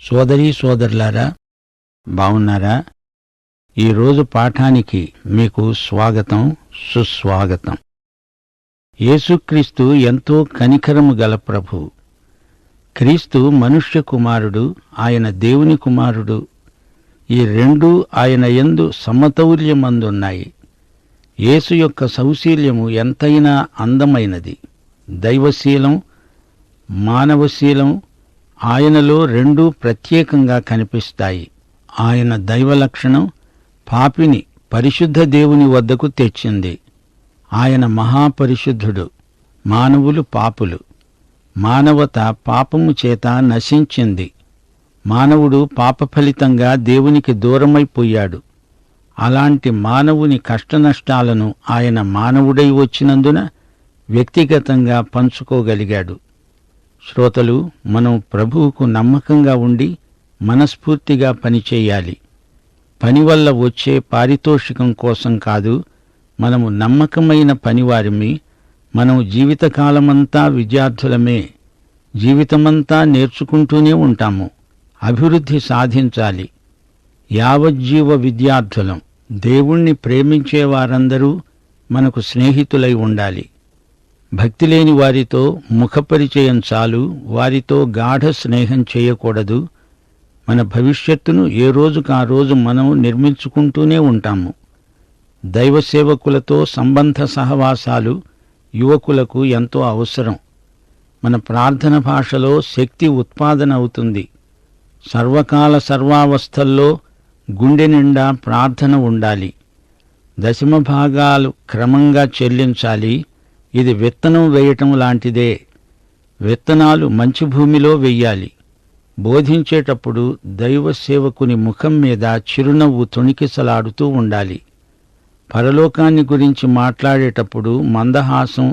సోదరీ సోదరులారా, బావున్నారా? ఈరోజు పాఠానికి మీకు స్వాగతం, సుస్వాగతం. యేసుక్రీస్తు ఎంతో కనికరము గల ప్రభువు. క్రీస్తు మనుష్య కుమారుడు, ఆయన దేవుని కుమారుడు. ఈ రెండూ ఆయన యందు సమతౌల్యమందున్నాయి. యేసు యొక్క సౌశీల్యము ఎంతైనా అందమైనది. దైవశీలం, మానవశీలం ఆయనలో రెండూ ప్రత్యేకంగా కనిపిస్తాయి. ఆయన దైవలక్షణం పాపిని పరిశుద్ధ దేవుని వద్దకు తెచ్చింది. ఆయన మహాపరిశుద్ధుడు, మానవులు పాపులు. మానవత పాపము చేత నశించింది. మానవుడు పాపఫలితంగా దేవునికి దూరమైపోయాడు. అలాంటి మానవుని కష్టనష్టాలను ఆయన మానవుడై వచ్చినందున వ్యక్తిగతంగా పంచుకోగలిగాడు. శ్రోతలు, మనం ప్రభువుకు నమ్మకంగా ఉండి మనస్ఫూర్తిగా పనిచేయాలి. పని వల్ల వచ్చే పారితోషికం కోసం కాదు, మనము నమ్మకమైన పనివారిమి. మనం జీవితకాలమంతా విద్యార్థులమే. జీవితమంతా నేర్చుకుంటూనే ఉంటాము. అభివృద్ధి సాధించాలి. యావజ్జీవ విద్యార్థులం. దేవుణ్ణి ప్రేమించేవారందరూ మనకు స్నేహితులై ఉండాలి. భక్తి లేని వారితో ముఖపరిచయం చాలు, వారితో గాఢ స్నేహం చేయకూడదు. మన భవిష్యత్తును ఏ రోజుకా రోజు మనం నిర్మించుకుంటూనే ఉంటాము. దైవసేవకులతో సంబంధ సహవాసాలు యువకులకు ఎంతో అవసరం. మన ప్రార్థన భాషలో శక్తి ఉత్పాదన అవుతుంది. సర్వకాల సర్వావస్థల్లో గుండె నిండా ప్రార్థన ఉండాలి. దశమ భాగాలు క్రమంగా చెల్లించాలి. ఇది విత్తనం వేయటం లాంటిదే. విత్తనాలు మంచి భూమిలో వెయ్యాలి. బోధించేటప్పుడు దైవ సేవకుని ముఖం మీద చిరునవ్వు తొణికిసలాడుతూ ఉండాలి. పరలోకాన్ని గురించి మాట్లాడేటప్పుడు మందహాసం,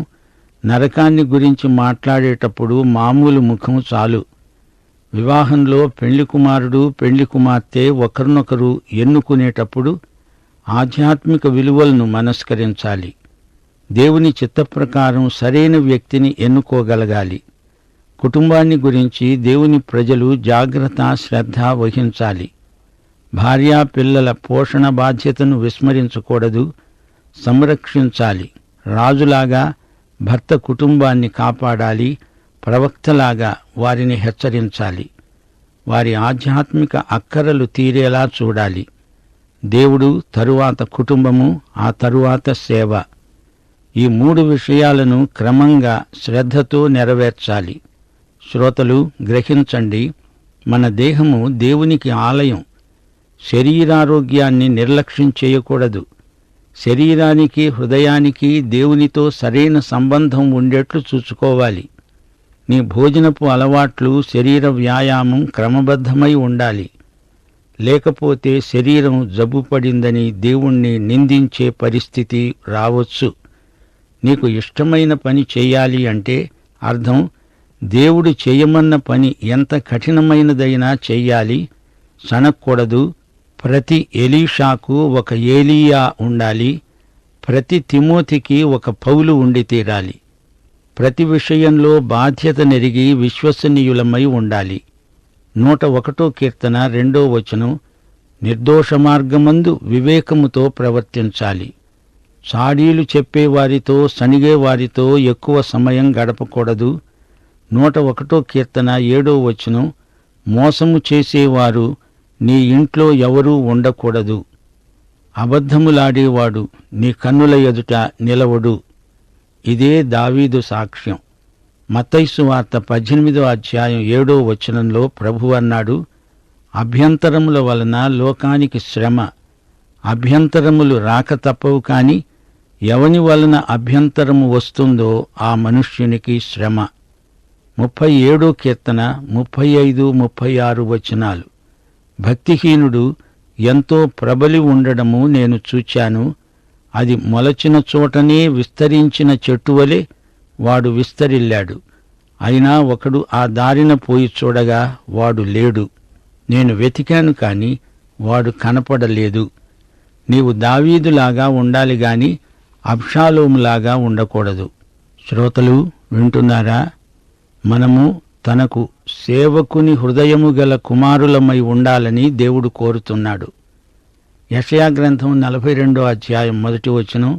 నరకాన్ని గురించి మాట్లాడేటప్పుడు మామూలు ముఖం చాలు. వివాహంలో పెళ్లి కుమారుడు, పెళ్లి కుమార్తె ఒకరినొకరు ఎన్నుకునేటప్పుడు ఆధ్యాత్మిక విలువలను మనస్కరించాలి. దేవుని చిత్తప్రకారం సరైన వ్యక్తిని ఎన్నుకోగలగాలి. కుటుంబాన్ని గురించి దేవుని ప్రజలు జాగ్రత్త, శ్రద్ధ వహించాలి. భార్యా పిల్లల పోషణ బాధ్యతను విస్మరించకూడదు, సంరక్షించాలి. రాజులాగా భర్త కుటుంబాన్ని కాపాడాలి. ప్రవక్తలాగా వారిని హెచ్చరించాలి. వారి ఆధ్యాత్మిక అక్కరలు తీరేలా చూడాలి. దేవుడు, తరువాత కుటుంబము, ఆ తరువాత సేవ. ఈ మూడు విషయాలను క్రమంగా శ్రద్ధతో నెరవేర్చాలి. శ్రోతలు, గ్రహించండి, మన దేహము దేవునికి ఆలయం. శరీరారోగ్యాన్ని నిర్లక్ష్యం చేయకూడదు. శరీరానికి, హృదయానికి దేవునితో సరైన సంబంధం ఉండేట్లు చూసుకోవాలి. నీ భోజనపు అలవాట్లు, శరీర వ్యాయామం క్రమబద్ధమై ఉండాలి. లేకపోతే శరీరం జబ్బుపడిందని దేవుణ్ణి నిందించే పరిస్థితి రావచ్చు. నీకు ఇష్టమైన పని చేయాలి అంటే అర్థం దేవుడు చేయమన్న పని ఎంత కఠినమైనదైనా చెయ్యాలి, సణక్కూడదు. ప్రతి ఎలీషాకు ఒక ఏలీయా ఉండాలి. ప్రతి తిమోతికి ఒక పౌలు ఉండి తీరాలి. ప్రతి విషయంలో బాధ్యత నెరిగి విశ్వసనీయులమై ఉండాలి. 101 కీర్తన 2వ వచనం, నిర్దోష మార్గమందు వివేకముతో ప్రవర్తించాలి. చాడీలు చెప్పేవారితో, సణిగేవారితో ఎక్కువ సమయం గడపకూడదు. 101 కీర్తన 7వ వచనం, మోసము చేసేవారు నీ ఇంట్లో ఎవరూ ఉండకూడదు. అబద్ధములాడేవాడు నీ కన్నుల ఎదుట నిలవడు. ఇదే దావీదు సాక్ష్యం. మత్తయి సువార్త 18వ అధ్యాయం 7వ వచనంలో ప్రభువు అన్నాడు, అభ్యంతరముల వలన లోకానికి శ్రమ. అభ్యంతరములు రాక తప్పవు, కాని ఎవని వలన అభ్యంతరము వస్తుందో ఆ మనుష్యునికి శ్రమ. 37వ కీర్తన 35, 36 వచనాలు, భక్తిహీనుడు ఎంతో ప్రబలి ఉండడము నేను చూచాను. అది మొలచిన చోటనే విస్తరించిన చెట్టువలే వాడు విస్తరిల్లాడు. అయినా ఒకడు ఆ దారిన పోయి చూడగా వాడు లేడు. నేను వెతికాను, కాని వాడు కనపడలేదు. నీవు దావీదులాగా ఉండాలి గాని అబ్షాలోములాగా ఉండకూడదు. శ్రోతలు, వింటున్నారా? మనము తనకు సేవకుని హృదయము గల కుమారులమై ఉండాలని దేవుడు కోరుతున్నాడు. యెషయా గ్రంథం 42వ అధ్యాయం 1వ వచనం,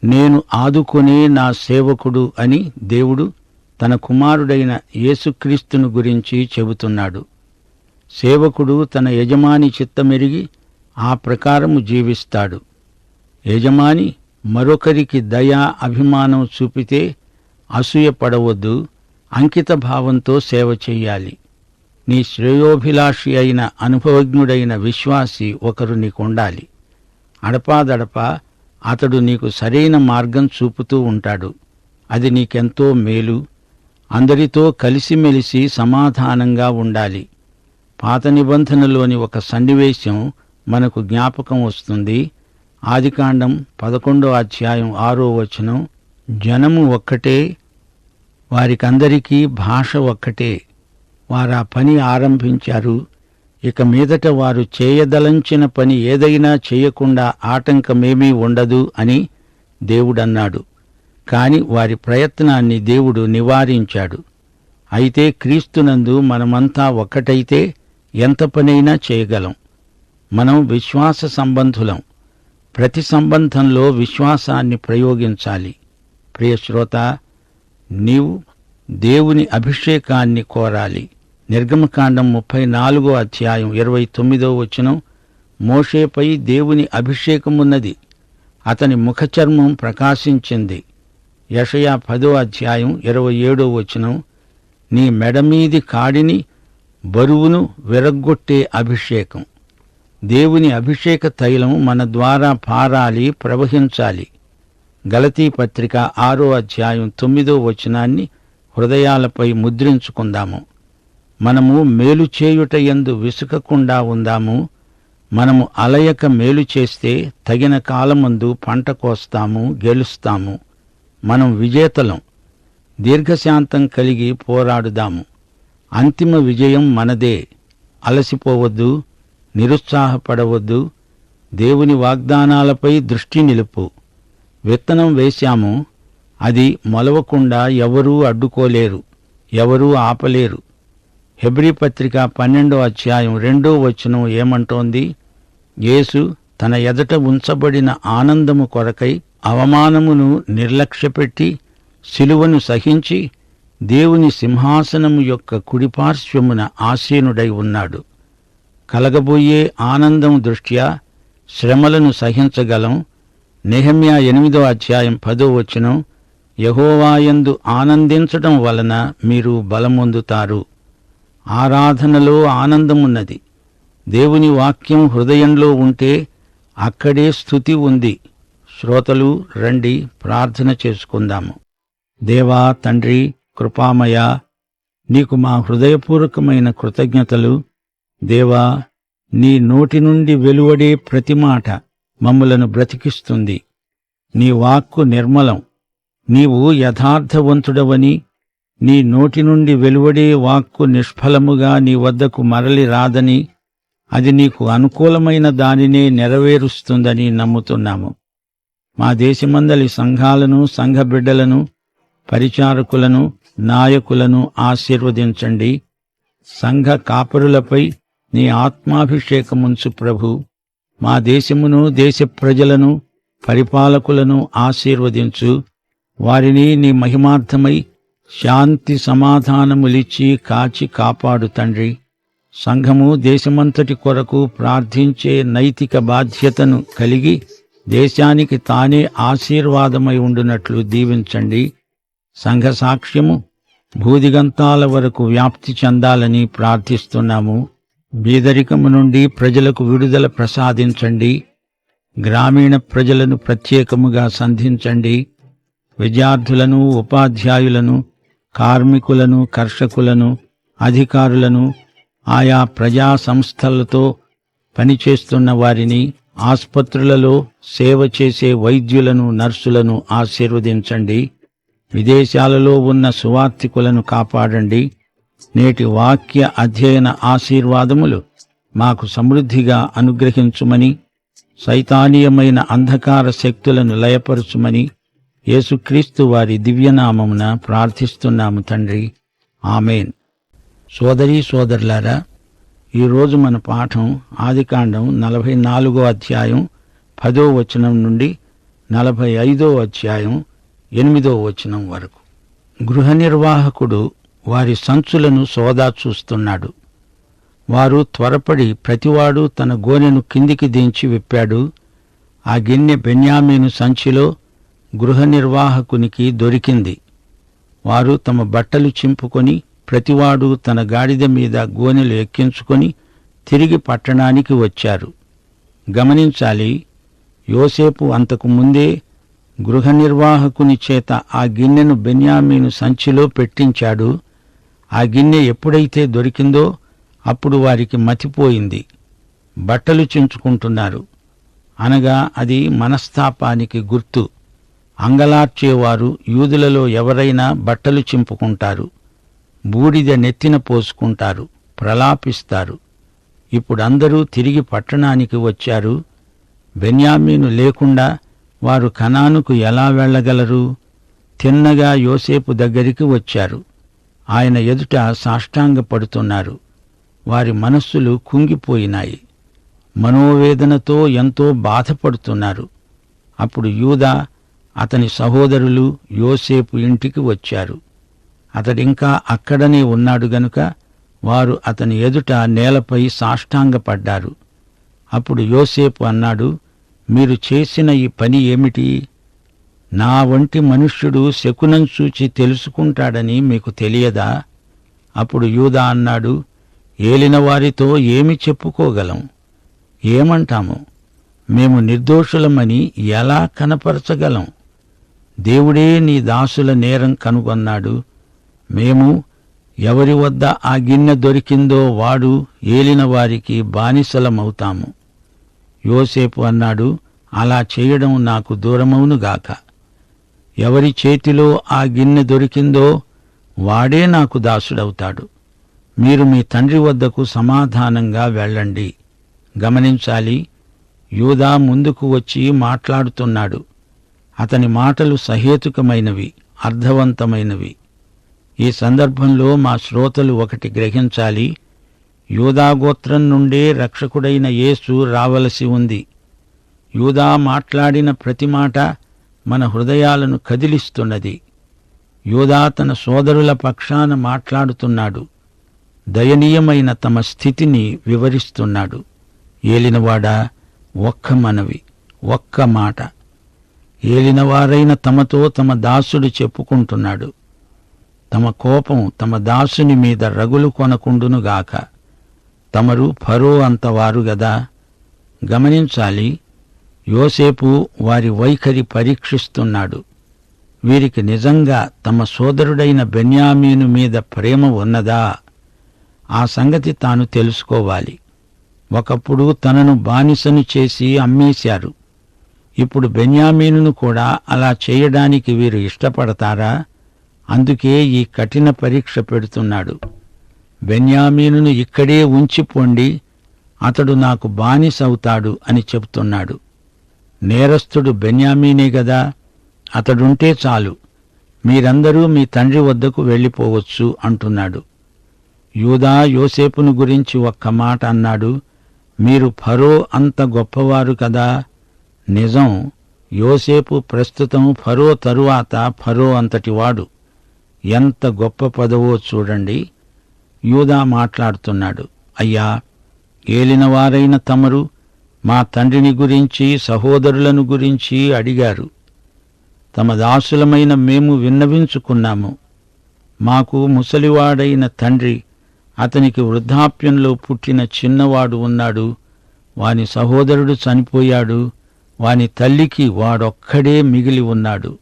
నేను ఆదుకునే నా సేవకుడు అని దేవుడు తన కుమారుడైన యేసుక్రీస్తును గురించి చెబుతున్నాడు. సేవకుడు తన యజమాని చిత్తమెరిగి ఆ ప్రకారము జీవిస్తాడు. యజమాని మరొకరికి దయా అభిమానం చూపితే అసూయపడవద్దు, అంకిత భావంతో సేవ చెయ్యాలి. నీ శ్రేయోభిలాషి అయిన అనుభవజ్ఞుడైన విశ్వాసి ఒకరు నీకుండాలి. అడపాదడపా అతడు నీకు సరైన మార్గం చూపుతూ ఉంటాడు. అది నీకెంతో మేలు. అందరితో కలిసిమెలిసి సమాధానంగా ఉండాలి. పాత నిబంధనలోని ఒక సన్నివేశం మనకు జ్ఞాపకం వస్తుంది. ఆదికాండం 11వ అధ్యాయం 6వ వచనం, జనము ఒక్కటే, వారికందరికీ భాష ఒక్కటే. వారా పని ఆరంభించారు. ఇక మీదట వారు చేయదలంచిన పని ఏదైనా చేయకుండా ఆటంకమేమీ ఉండదు అని దేవుడన్నాడు. కాని వారి ప్రయత్నాన్ని దేవుడు నివారించాడు. అయితే క్రీస్తునందు మనమంతా ఒక్కటైతే ఎంత పనైనా చేయగలం. మనం విశ్వాస సంబంధులం. ప్రతి సంబంధంలో విశ్వాసాన్ని ప్రయోగించాలి. ప్రియశ్రోత, నీవు దేవుని అభిషేకాన్ని కోరాలి. నిర్గమకాండం 34వ అధ్యాయం 29వ వచనం, మోషేపై దేవుని అభిషేకమున్నది, అతని ముఖచర్మం ప్రకాశించింది. యెషయా 10వ అధ్యాయం 27వ వచనం, నీ మెడమీది కాడిని బరువును విరగ్గొట్టే అభిషేకం. దేవుని అభిషేక తైలం మన ద్వారా పారాలి, ప్రవహించాలి. గలతీ పత్రిక 6వ అధ్యాయం 9వ వచనాన్ని హృదయాలపై ముద్రించుకుందాము. మనము మేలు చేయుట యందు విసుకకుండా ఉందాము. మనము అలయక మేలు చేస్తే తగిన కాలమందు పంట కోస్తాము, గెలుస్తాము. మనం విజేతలం. దీర్ఘశాంతం కలిగి పోరాడుదాము. అంతిమ విజయం మనదే. అలసిపోవద్దు, నిరుత్సాహపడవద్దు. దేవుని వాగ్దానాలపై దృష్టి నిలుపు. విత్తనం వేశాము, అది మొలవకుండా ఎవరూ అడ్డుకోలేరు, ఎవరూ ఆపలేరు. హెబ్రీ పత్రిక 12వ అధ్యాయం 2వ వచనం ఏమంటోంది? యేసు తన ఎదట ఉంచబడిన ఆనందము కొరకై అవమానమును నిర్లక్ష్యపెట్టి శిలువను సహించి దేవుని సింహాసనము యొక్క కుడిపార్శ్వమున ఆసీనుడై ఉన్నాడు. కలగబోయే ఆనందం దృష్ట్యా శ్రమలను సహించగలం. నెహెమ్యా 8వ అధ్యాయం 10వ వచనం, యెహోవాయందు ఆనందించడం వలన మీరు బలమొందుతారు. ఆరాధనలో ఆనందమున్నది. దేవుని వాక్యం హృదయంలో ఉంటే అక్కడే స్తుతి ఉంది. శ్రోతలు రండి, ప్రార్థన చేసుకుందాము. దేవా, తండ్రి, కృపామయ, నీకు మా హృదయపూర్వకమైన కృతజ్ఞతలు. దేవా, నీ నోటి నుండి వెలువడే ప్రతి మాట మమ్ములను బ్రతికిస్తుంది. నీ వాక్కు నిర్మలం. నీవు యథార్థవంతుడవని, నీ నోటి నుండి వెలువడే వాక్కు నిష్ఫలముగా నీ వద్దకు మరలి రాదని, అది నీకు అనుకూలమైన దానినే నెరవేరుస్తుందని నమ్ముతున్నాము. మా దేశమందలి సంఘాలను, సంఘ బిడ్డలను, పరిచారకులను, నాయకులను ఆశీర్వదించండి. సంఘ కాపరులపై నీ ఆత్మాభిషేకముంచు ప్రభు. మా దేశమును, దేశ ప్రజలను, పరిపాలకులను ఆశీర్వదించు. వారిని నీ మహిమార్థమై శాంతి సమాధానములిచ్చి కాచి కాపాడు తండ్రి. సంఘము దేశమంతటి కొరకు ప్రార్థించే నైతిక బాధ్యతను కలిగి దేశానికి తానే ఆశీర్వాదమై ఉండునట్లు దీవించండి. సంఘ సాక్ష్యము భూదిగంతాల వరకు వ్యాప్తి చెందాలని ప్రార్థిస్తున్నాము. బీదరికము నుండి ప్రజలకు విడుదల ప్రసాదించండి. గ్రామీణ ప్రజలను ప్రత్యేకముగా సంధించండి. విద్యార్థులను, ఉపాధ్యాయులను, కార్మికులను, కర్షకులను, అధికారులను, ఆయా ప్రజా సంస్థలతో పనిచేస్తున్న వారిని, ఆస్పత్రులలో సేవ చేసే వైద్యులను, నర్సులను ఆశీర్వదించండి. విదేశాలలో ఉన్న సువార్తికులను కాపాడండి. నేటి వాక్య అధ్యయన ఆశీర్వాదములు మాకు సమృద్ధిగా అనుగ్రహించుమని, సైతానీయమైన అంధకార శక్తులను లయపరుచుమని యేసుక్రీస్తు వారి దివ్యనామమున ప్రార్థిస్తున్నాము తండ్రి. ఆమేన్. సోదరీ సోదరులారా, ఈరోజు మన పాఠం ఆదికాండం 44 అధ్యాయం 10వ వచనం నుండి 45వ అధ్యాయం 8వ వచనం వరకు. గృహ నిర్వాహకుడు వారి సంచులను సోదా చూస్తున్నాడు. వారు త్వరపడి ప్రతివాడు తన గోనెను కిందికి దించి విప్పాడు. ఆ గిన్నె బెన్యామీను సంచిలో గృహ నిర్వాహకునికి దొరికింది. వారు తమ బట్టలు చింపుకొని ప్రతివాడు తన గాడిద మీద గోనెలు ఎక్కించుకొని తిరిగి పట్టణానికి వచ్చారు. గమనించాలి, యోసేపు అంతకు ముందే గృహ నిర్వాహకుని చేత ఆ గిన్నెను బెన్యామీను సంచిలో పెట్టించాడు. ఆ గిన్నె ఎప్పుడైతే దొరికిందో అప్పుడు వారికి మతిపోయింది. బట్టలు చించుకుంటున్నారు అనగా అది మనస్తాపానికి గుర్తు. అంగలార్చేవారు యూదులలో ఎవరైనా బట్టలు చింపుకుంటారు, బూడిద నెత్తిన పోసుకుంటారు, ప్రలాపిస్తారు. ఇప్పుడు అందరూ తిరిగి పట్టణానికి వచ్చారు. బెన్యామీను లేకుండా వారు కనానుకు ఎలా వెళ్ళగలరు? తిన్నగా యోసేపు దగ్గరికి వచ్చారు. ఆయన ఎదుట సాష్టాంగపడుతున్నారు. వారి మనస్సులు కుంగిపోయినాయి. మనోవేదనతో ఎంతో బాధపడుతున్నారు. అప్పుడు యూదా, అతని సహోదరులు యోసేపు ఇంటికి వచ్చారు. అతడింకా అక్కడనే ఉన్నాడు గనుక వారు అతని ఎదుట నేలపై సాష్టాంగపడ్డారు. అప్పుడు యోసేపు అన్నాడు, మీరు చేసిన ఈ పని ఏమిటి? నా వంటి మనుష్యుడు శకునం చూచి తెలుసుకుంటాడని మీకు తెలియదా? అప్పుడు యూదా అన్నాడు, ఏలినవారితో ఏమి చెప్పుకోగలం? ఏమంటాము? మేము నిర్దోషులమని ఎలా కనపరచగలం? దేవుడే నీ దాసుల నేరం కనుగొన్నాడు. మేము ఎవరి వద్ద ఆ గిన్నె దొరికిందో వాడు ఏలిన వారికి బానిసలమవుతాము. యోసేపు అన్నాడు, అలా చేయడం నాకు దూరమవునుగాక. ఎవరి చేతిలో ఆ గిన్నె దొరికిందో వాడే నాకు దాసుడవుతాడు. మీరు మీ తండ్రి వద్దకు సమాధానంగా వెళ్ళండి. గమనించాలి, యూదా ముందుకు వచ్చి మాట్లాడుతున్నాడు. అతని మాటలు సహేతుకమైనవి, అర్థవంతమైనవి. ఈ సందర్భంలో మా శ్రోతలు ఒకటి గ్రహించాలి. యూదాగోత్రం నుండే రక్షకుడైన యేసు రావలసి ఉంది. యూదా మాట్లాడిన ప్రతి మాట మన హృదయాలను కదిలిస్తున్నది. యూదా తన సోదరుల పక్షాన మాట్లాడుతున్నాడు. దయనీయమైన తమ స్థితిని వివరిస్తున్నాడు. ఏలినవాడా, ఒక్క మనవి, ఒక్క మాట. ఏలినవారైన తమతో తమ దాసుడు చెప్పుకుంటున్నాడు. తమ కోపం తమ దాసుని మీద రగులు కొనకుండునుగాక. తమరు ఫరో అంతవారు గదా. గమనించాలి, యోసేపు వారి వైఖరి పరీక్షిస్తున్నాడు. వీరికి నిజంగా తమ సోదరుడైన బెన్యామీను మీద ప్రేమ ఉన్నదా? ఆ సంగతి తాను తెలుసుకోవాలి. ఒకప్పుడు తనను బానిసను చేసి అమ్మేశారు. ఇప్పుడు బెన్యామీనును కూడా అలా చేయడానికి వీరు ఇష్టపడతారా? అందుకే ఈ కఠిన పరీక్ష పెడుతున్నాడు. బెన్యామీనును ఇక్కడే ఉంచిపోండి, అతడు నాకు బానిసవుతాడు అని చెబుతున్నాడు. నేరస్తుడు బెన్యామీనే గదా, అతడుంటే చాలు, మీరందరూ మీ తండ్రి వద్దకు వెళ్ళిపోవచ్చు అంటున్నాడు. యూదా యోసేపును గురించి ఒక్క మాట అన్నాడు, మీరు ఫరో అంత గొప్పవారు కదా. నిజం, యోసేపు ప్రస్తుతం ఫరో తరువాత ఫరో అంతటివాడు. ఎంత గొప్ప పదవో చూడండి. యూదా మాట్లాడుతున్నాడు, అయ్యా, ఏలినవారైన తమరు మా తండ్రిని గురించి సహోదరులను గురించి అడిగారు. తమ దాసులమైన మేము విన్నవించుకున్నాము. మాకు ముసలివాడైన తండ్రి, అతనికి వృద్ధాప్యంలో పుట్టిన చిన్నవాడు ఉన్నాడు. వాని సహోదరుడు చనిపోయాడు. వాని తల్లికి వాడొక్కడే మిగిలి ఉన్నాడు.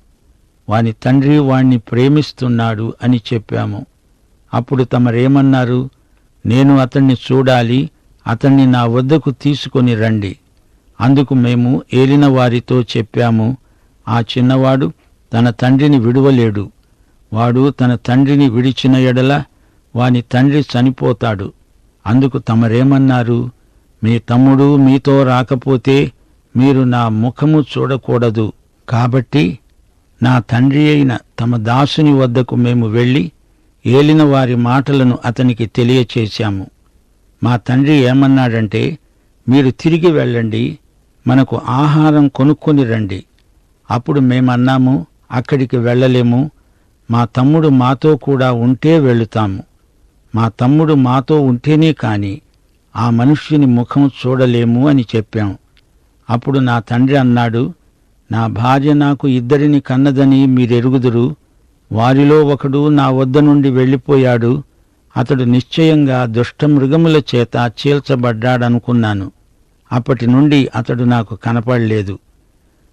వాని తండ్రి వాణ్ణి ప్రేమిస్తున్నాడు అని చెప్పాము. అప్పుడు తమరేమన్నారు? నేను అతణ్ణి చూడాలి, అతణ్ణి నా వద్దకు తీసుకొని రండి. అందుకు మేము ఏలిన వారితో చెప్పాము, ఆ చిన్నవాడు తన తండ్రిని విడువలేడు. వాడు తన తండ్రిని విడిచిన ఎడల వాని తండ్రి చనిపోతాడు. అందుకు తమరేమన్నారు? మీ తమ్ముడు మీతో రాకపోతే మీరు నా ముఖము చూడకూడదు. కాబట్టి నా తండ్రి అయిన తమ దాసుని వద్దకు మేము వెళ్ళి ఏలిన వారి మాటలను అతనికి తెలియచేశాము. మా తండ్రి ఏమన్నాడంటే, మీరు తిరిగి వెళ్ళండి, మనకు ఆహారం కొనుక్కొని రండి. అప్పుడు మేమన్నాము, అక్కడికి వెళ్ళలేము, మా తమ్ముడు మాతో కూడా ఉంటే వెళుతాము. మా తమ్ముడు మాతో ఉంటేనే కాని ఆ మనుష్యుని ముఖం చూడలేము అని చెప్పాం. అప్పుడు నా తండ్రి అన్నాడు, నా భార్య నాకు 2 కన్నదని మీరెరుగుదురు. వారిలో ఒకడు నా వద్ద నుండి వెళ్ళిపోయాడు. అతడు నిశ్చయంగా దుష్టమృగముల చేత చీల్చబడ్డాడనుకున్నాను. అప్పటి నుండి అతడు నాకు కనపడలేదు.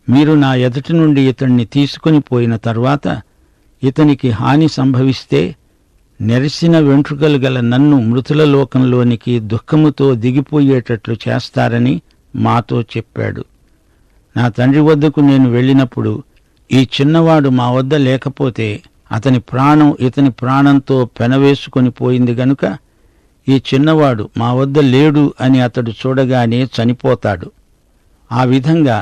మీరు నా ఎదుటి నుండి ఇతణ్ణి తీసుకుని పోయిన తరువాత ఇతనికి హాని సంభవిస్తే నెరిసిన వెంట్రుకలు గల నన్ను మృతుల లోకంలోనికి దుఃఖముతో దిగిపోయేటట్లు చేస్తారని మాతో చెప్పాడు. నా తండ్రి వద్దకు నేను వెళ్ళినప్పుడు ఈ చిన్నవాడు మా వద్ద లేకపోతే అతని ప్రాణం ఇతని ప్రాణంతో పెనవేసుకొని పోయింది గనుక ఈ చిన్నవాడు మా వద్ద లేడు అని అతడు చూడగానే చనిపోతాడు. ఆ విధంగా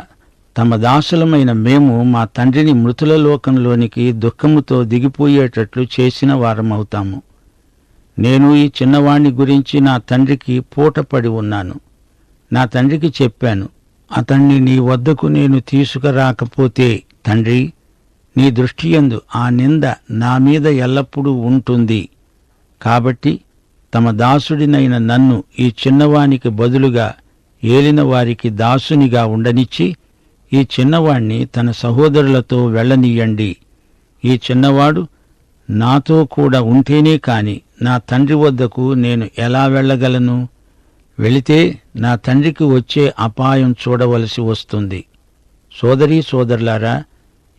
తమ దాసులమైన మేము మా తండ్రిని మృతుల లోకంలోనికి దుఃఖముతో దిగిపోయేటట్లు చేసిన వారమవుతాము. నేను ఈ చిన్నవాణ్ణి గురించి నా తండ్రికి పూటపడి ఉన్నాను. నా తండ్రికి చెప్పాను, అతణ్ణి నీ వద్దకు నేను తీసుకురాకపోతే తండ్రి, నీ దృష్టియందు ఆ నింద నా మీద ఎల్లప్పుడూ ఉంటుంది. కాబట్టి తమ దాసుడినైన నన్ను ఈ చిన్నవానికి బదులుగా ఏలిన వారికి దాసునిగా ఉండనిచ్చి ఈ చిన్నవాణ్ణి తన సహోదరులతో వెళ్ళనీయండి. ఈ చిన్నవాడు నాతో కూడా ఉంటేనే కాని నా తండ్రి వద్దకు నేను ఎలా వెళ్ళగలను? వెళితే నా తండ్రికి వచ్చే అపాయం చూడవలసి వస్తుంది. సోదరీ సోదరులారా,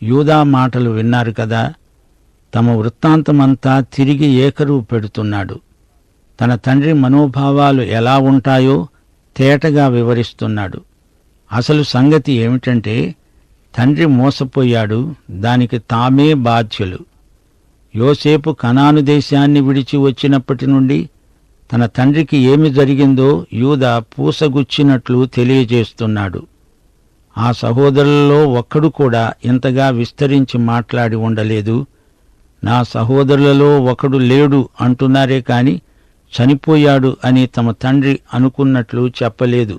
యూదా మాటలు విన్నారు కదా. తమ వృత్తాంతమంతా తిరిగి ఏకరువు పెడుతున్నాడు. తన తండ్రి మనోభావాలు ఎలా ఉంటాయో తేటగా వివరిస్తున్నాడు. అసలు సంగతి ఏమిటంటే, తండ్రి మోసపోయాడు, దానికి తామే బాధ్యులు. యోసేపు కనాను దేశాన్ని విడిచి వచ్చినప్పటి నుండి తన తండ్రికి ఏమి జరిగిందో యూదా పూసగుచ్చినట్లు తెలియజేస్తున్నాడు. ఆ సహోదరులలో ఒక్కడు కూడా ఇంతగా విస్తరించి మాట్లాడి ఉండలేదు. నా సహోదరులలో ఒకడు లేడు అంటున్నారే కాని చనిపోయాడు అని తమ తండ్రి అనుకున్నట్లు చెప్పలేదు.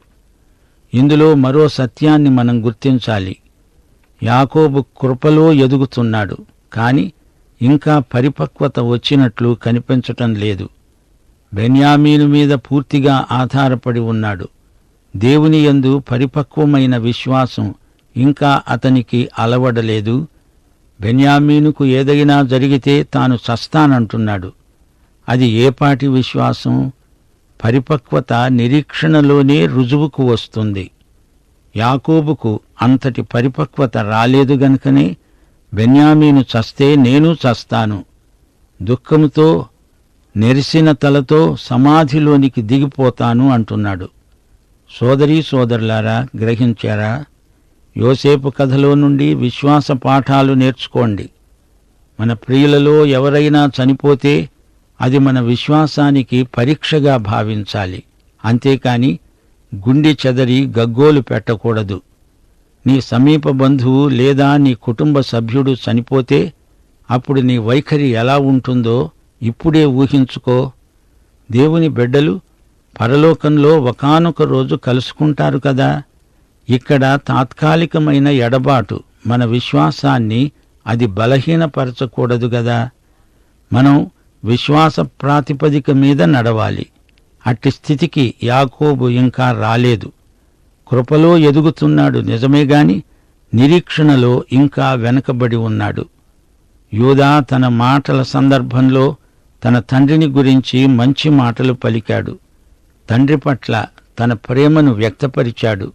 ఇందులో మరో సత్యాన్ని మనం గుర్తించాలి. యాకోబు కృపలో ఎదుగుతున్నాడు, కాని ఇంకా పరిపక్వత వచ్చినట్లు కనిపించటం లేదు. బెన్యామీను మీద పూర్తిగా ఆధారపడి ఉన్నాడు. దేవుని యందు పరిపక్వమైన విశ్వాసం ఇంకా అతనికి అలవడలేదు. బెన్యామీనుకు ఏదైనా జరిగితే తాను చస్తానంటున్నాడు. అది ఏపాటి విశ్వాసం? పరిపక్వత నిరీక్షణలోనే రుజువుకు వస్తుంది. యాకోబుకు అంతటి పరిపక్వత రాలేదు గనుకనే బెన్యామీను చస్తే నేను చస్తాను, దుఃఖముతో నెరిసిన తలతో సమాధిలోనికి దిగిపోతాను అంటున్నాడు. సోదరీ సోదరులారా, గ్రహించారా? యోసేపు కథలో నుండి విశ్వాస పాఠాలు నేర్చుకోండి. మన ప్రియులలో ఎవరైనా చనిపోతే అది మన విశ్వాసానికి పరీక్షగా భావించాలి. అంతేకాని గుండె చెదరి గగ్గోలు పెట్టకూడదు. నీ సమీప బంధువు లేదా నీ కుటుంబ సభ్యుడు చనిపోతే అప్పుడు నీ వైఖరి ఎలా ఉంటుందో ఇప్పుడే ఊహించుకో. దేవుని బిడ్డలు పరలోకంలో ఒకానొక రోజు కలుసుకుంటారు కదా. ఇక్కడ తాత్కాలికమైన ఎడబాటు మన విశ్వాసాన్ని అది బలహీనపరచకూడదు గదా. మనం విశ్వాస ప్రాతిపదిక మీద నడవాలి. అట్టి స్థితికి యాకోబు ఇంకా రాలేదు. కృపలో ఎదుగుతున్నాడు నిజమే గాని నిరీక్షణలో ఇంకా వెనకబడి ఉన్నాడు. యూదా తన మాటల సందర్భంలో తన తండ్రిని గురించి మంచి మాటలు పలికాడు. తండ్రి పట్ల తన ప్రేమను వ్యక్తపరిచాడు.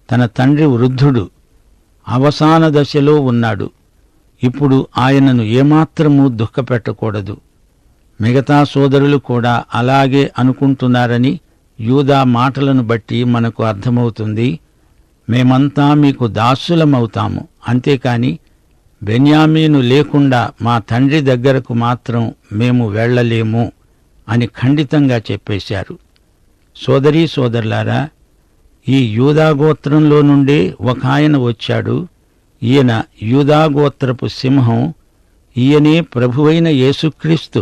తన తండ్రి వృద్ధుడు, అవసాన దశలో ఉన్నాడు. ఇప్పుడు ఆయనను ఏమాత్రమూ దుఃఖపెట్టకూడదు. మిగతా సోదరులు కూడా అలాగే అనుకుంటున్నారని యూదా మాటలను బట్టి మనకు అర్థమవుతుంది. మేమంతా మీకు దాసులమవుతాము, అంతేకాని బెన్యామీను లేకుండా మా తండ్రి దగ్గరకు మాత్రం మేము వెళ్ళలేము అని ఖండితంగా చెప్పేశారు. సోదరీ సోదరులారా, ఈ యూదాగోత్రంలో నుండే ఒక ఆయన వచ్చాడు. ఈయన యూదాగోత్రపు సింహం. ఈయనే ప్రభువైన యేసుక్రీస్తు.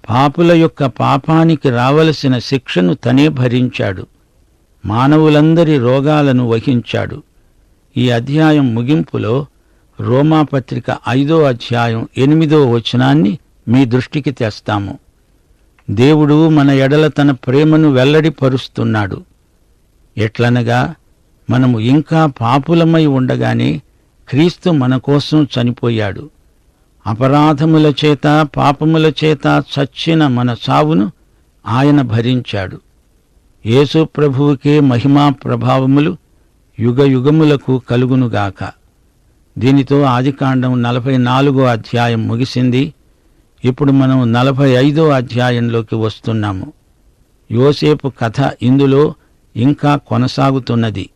పాపుల యొక్క పాపానికి రావలసిన శిక్షను తనే భరించాడు. మానవులందరి రోగాలను వహించాడు. ఈ అధ్యాయం ముగింపులో రోమాపత్రిక 5వ అధ్యాయం 8వ వచనాన్ని మీ దృష్టికి తెస్తాము. దేవుడు మన ఎడల తన ప్రేమను వెల్లడిపరుస్తున్నాడు. ఎట్లనగా, మనము ఇంకా పాపులమై ఉండగానే క్రీస్తు మన కోసం చనిపోయాడు. అపరాధముల చేత పాపముల చేత చచ్చిన మన చావును ఆయన భరించాడు. యేసు ప్రభువుకే మహిమా ప్రభావములు యుగయుగములకు కలుగునుగాక. దీనితో ఆదికాండం 44వ అధ్యాయం ముగిసింది. ఇప్పుడు మనం 45వ అధ్యాయంలోకి వస్తున్నాము. యోసేపు కథ ఇందులో ఇంకా కొనసాగుతున్నది.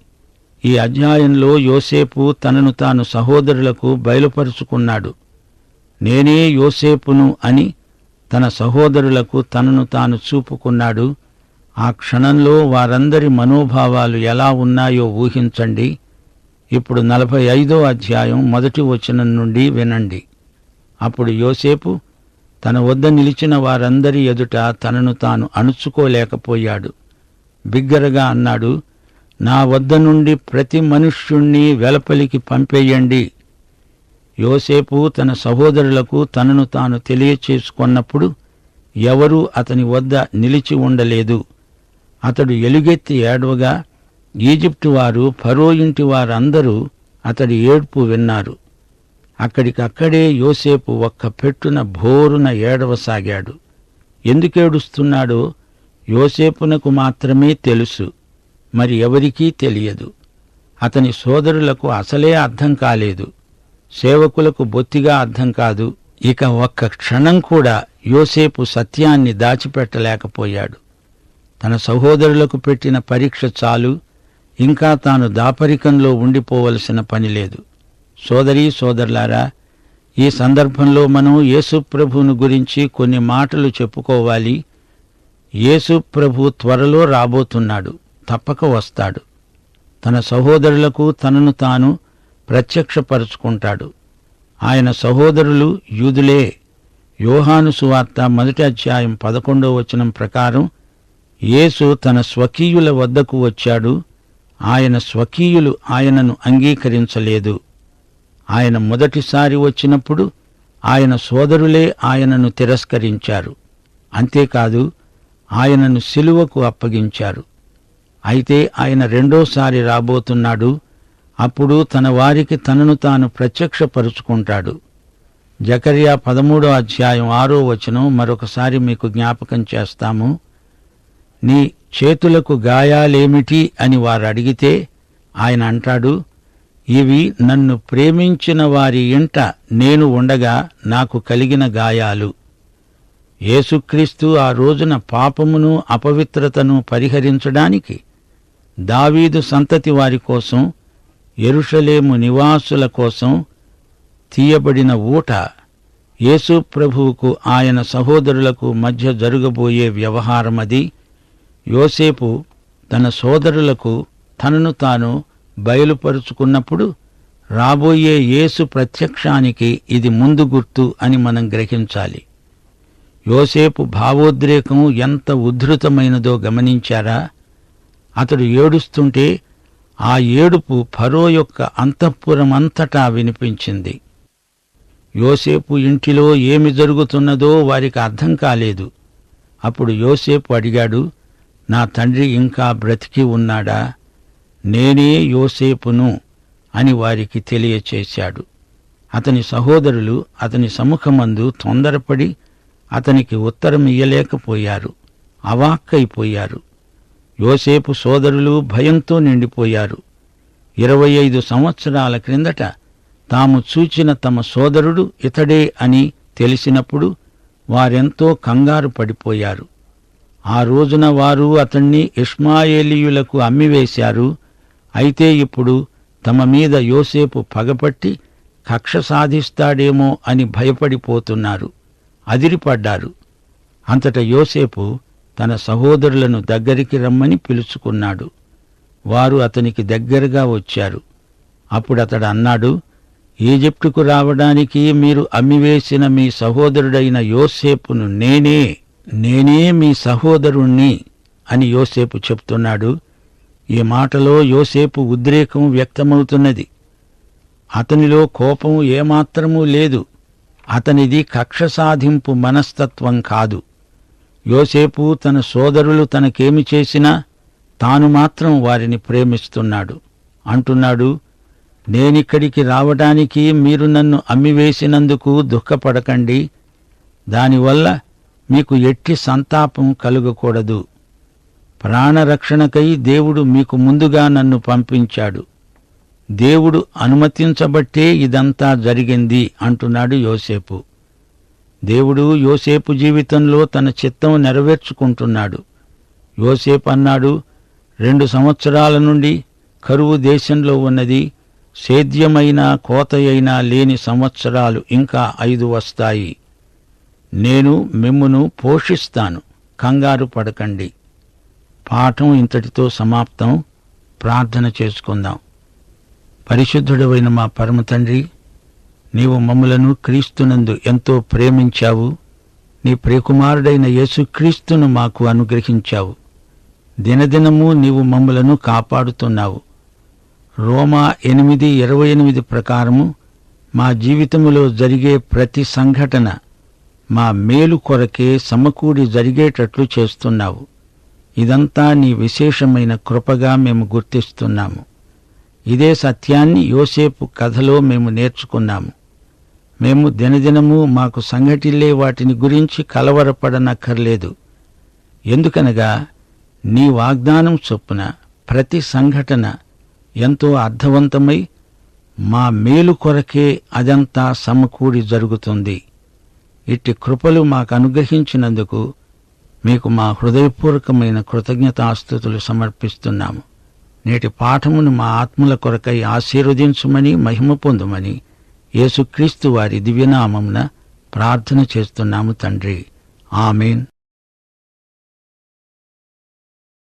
ఈ అధ్యాయంలో యోసేపు తనను తాను సహోదరులకు బయలుపరుచుకున్నాడు. నేనే యోసేపును అని తన సహోదరులకు తనను తాను చూపుకున్నాడు. ఆ క్షణంలో వారందరి మనోభావాలు ఎలా ఉన్నాయో ఊహించండి. ఇప్పుడు 45వ అధ్యాయం 1వ వచనం నుండి వినండి. అప్పుడు యోసేపు తన వద్ద నిలిచిన వారందరి ఎదుట తనను తాను అణుచుకోలేకపోయాడు. బిగ్గరగా అన్నాడు, నా వద్ద నుండి ప్రతి మనుష్యుణ్ణి వెలపలికి పంపేయండి. యోసేపు తన సహోదరులకు తనను తాను తెలియచేసుకొన్నప్పుడు ఎవరూ అతని వద్ద నిలిచి ఉండలేదు. అతడు ఎలుగెత్తి ఏడవగా ఈజిప్టు వారు, ఫరో ఇంటి వారందరూ అతడి ఏడ్పు విన్నారు. అక్కడికక్కడే యోసేపు ఒక్క పెట్టున భోరున ఏడవసాగాడు. ఎందుకేడుస్తున్నాడో యోసేపునకు మాత్రమే తెలుసు, మరి ఎవరికీ తెలియదు. అతని సోదరులకు అసలే అర్థం కాలేదు. సేవకులకు బొత్తిగా అర్థం కాదు. ఇక ఒక్క క్షణం కూడా యోసేపు సత్యాన్ని దాచిపెట్టలేకపోయాడు. తన సహోదరులకు పెట్టిన పరీక్ష చాలు, ఇంకా తాను దాపరికంలో ఉండిపోవలసిన పనిలేదు. సోదరీ సోదరులారా, ఈ సందర్భంలో మనం యేసు ప్రభువును గురించి కొన్ని మాటలు చెప్పుకోవాలి. యేసు ప్రభు త్వరలో రాబోతున్నాడు, తప్పక వస్తాడు. తన సహోదరులకు తనను తాను ప్రత్యక్షపరుచుకుంటాడు. ఆయన సహోదరులు యూదులే. యోహాను సువార్త 1వ అధ్యాయం 11వ వచనం ప్రకారం యేసు తన స్వకీయుల వద్దకు వచ్చాడు. ఆయన స్వకీయులు ఆయనను అంగీకరించలేదు. ఆయన మొదటిసారి వచ్చినప్పుడు ఆయన సోదరులే ఆయనను తిరస్కరించారు. అంతేకాదు, ఆయనను సిలువకు అప్పగించారు. అయితే ఆయన రెండోసారి రాబోతున్నాడు. అప్పుడు తన వారికి తనను తాను ప్రత్యక్షపరుచుకుంటాడు. జకర్యా 13వ అధ్యాయం 6వ వచనం మరొకసారి మీకు జ్ఞాపకం చేస్తాము. నీ చేతులకు గాయాలేమిటి అని వారు అడిగితే ఆయన అంటాడు, ఇవి నన్ను ప్రేమించిన వారి ఇంట నేను ఉండగా నాకు కలిగిన గాయాలు. యేసుక్రీస్తు ఆ రోజున పాపమును అపవిత్రతను పరిహరించడానికి దావీదు సంతతి వారి కోసం, యెరూషలేము నివాసుల కోసం తీయబడిన ఊట యేసు ప్రభువుకు ఆయన సహోదరులకు మధ్య జరగబోయే వ్యవహారమది. యోసేపు తన సోదరులకు తనను తాను బయలుపరుచుకున్నప్పుడు రాబోయే యేసు ప్రత్యక్షానికి ఇది ముందు గుర్తు అని మనం గ్రహించాలి. యోసేపు భావోద్రేకం ఎంత ఉద్ధృతమైనదో గమనించారా? అతడు ఏడుస్తుంటే ఆ ఏడుపు ఫరో యొక్క అంతఃపురమంతటా వినిపించింది. యోసేపు ఇంటిలో ఏమి జరుగుతున్నదో వారికి అర్థం కాలేదు. అప్పుడు యోసేపు అడిగాడు, నా తండ్రి ఇంకా బ్రతికి ఉన్నాడా? నేనే యోసేపును అని వారికి తెలియచేశాడు. అతని సహోదరులు అతని సముఖమందు తొందరపడి అతనికి ఉత్తరం ఇయ్యలేకపోయారు. అవాక్కైపోయారు. యోసేపు సోదరులు భయంతో నిండిపోయారు. 25 సంవత్సరాల క్రిందట తాము చూచిన తమ సోదరుడు ఇతడే అని తెలిసినప్పుడు వారెంతో కంగారు పడిపోయారు. ఆ రోజున వారు అతణ్ణి ఇష్మాయేలీయులకు అమ్మివేశారు. అయితే ఇప్పుడు తమ మీద యోసేపు పగపట్టి కక్ష సాధిస్తాడేమో అని భయపడిపోతున్నారు, అదిరిపడ్డారు. అంతట యోసేపు తన సహోదరులను దగ్గరికి రమ్మని పిలుచుకున్నాడు. వారు అతనికి దగ్గరగా వచ్చారు. అప్పుడతడు అన్నాడు, ఈజిప్టుకు రావడానికి మీరు అమ్మివేసిన మీ సహోదరుడైన యోసేపును నేనే మీ సహోదరుణ్ణి అని యోసేపు చెప్తున్నాడు. ఈ మాటలో యోసేపు ఉద్రేకం వ్యక్తమవుతున్నది. అతనిలో కోపం ఏమాత్రమూ లేదు. అతనిది కక్ష సాధింపు మనస్తత్వం కాదు. యోసేపు తన సోదరులు తనకేమి చేసినా తాను మాత్రం వారిని ప్రేమిస్తున్నాడు. అంటున్నాడు, నేనిక్కడికి రావడానికి మీరు నన్ను అమ్మివేసినందుకు దుఃఖపడకండి. దానివల్ల మీకు ఎట్టి సంతాపం కలుగకూడదు. ప్రాణరక్షణకై దేవుడు మీకు ముందుగా నన్ను పంపించాడు. దేవుడు అనుమతించబట్టే ఇదంతా జరిగింది అంటున్నాడు యోసేపు. దేవుడు యోసేపు జీవితంలో తన చిత్తం నెరవేర్చుకుంటున్నాడు. యోసేపు అన్నాడు, 2 సంవత్సరాల నుండి కరువు దేశంలో ఉన్నది. సేద్యమైనా కోతయైనా లేని సంవత్సరాలు ఇంకా 5 వస్తాయి. నేను మిమ్మును పోషిస్తాను, కంగారు పడకండి. పాఠం ఇంతటితో సమాప్తం. ప్రార్థన చేసుకుందాం. పరిశుద్ధుడవైన మా పరమ తండ్రి, నీవు మమ్ములను క్రీస్తునందు ఎంతో ప్రేమించావు. నీ ప్రియకుమారుడైన యేసుక్రీస్తును మాకు అనుగ్రహించావు. దినదినము నీవు మమ్ములను కాపాడుతున్నావు. రోమా 8:28 ప్రకారము మా జీవితములో జరిగే ప్రతి సంఘటన మా మేలు కొరకే సమకూడి జరిగేటట్లు చేస్తున్నావు. ఇదంతా నీ విశేషమైన కృపగా మేము గుర్తిస్తున్నాము. ఇదే సత్యాన్ని యోసేపు కథలో మేము నేర్చుకున్నాము. మేము దినదినము మాకు సంఘటిల్లే వాటిని గురించి కలవరపడనక్కర్లేదు. ఎందుకనగా నీ వాగ్దానం చొప్పున ప్రతి సంఘటన ఎంతో అర్థవంతమై మా మేలు కొరకే అదంతా సమకూడి జరుగుతుంది. ఇట్టి కృపలు మాకు అనుగ్రహించినందుకు మీకు మా హృదయపూర్వకమైన కృతజ్ఞతాస్తుతులు సమర్పిస్తున్నాము. నేటి పాఠమును మా ఆత్మల కొరకై ఆశీర్వదించుమని, మహిమ పొందుమని యేసుక్రీస్తు వారి దివ్యనామమున ప్రార్థన చేస్తున్నాము తండ్రి. ఆమేన్.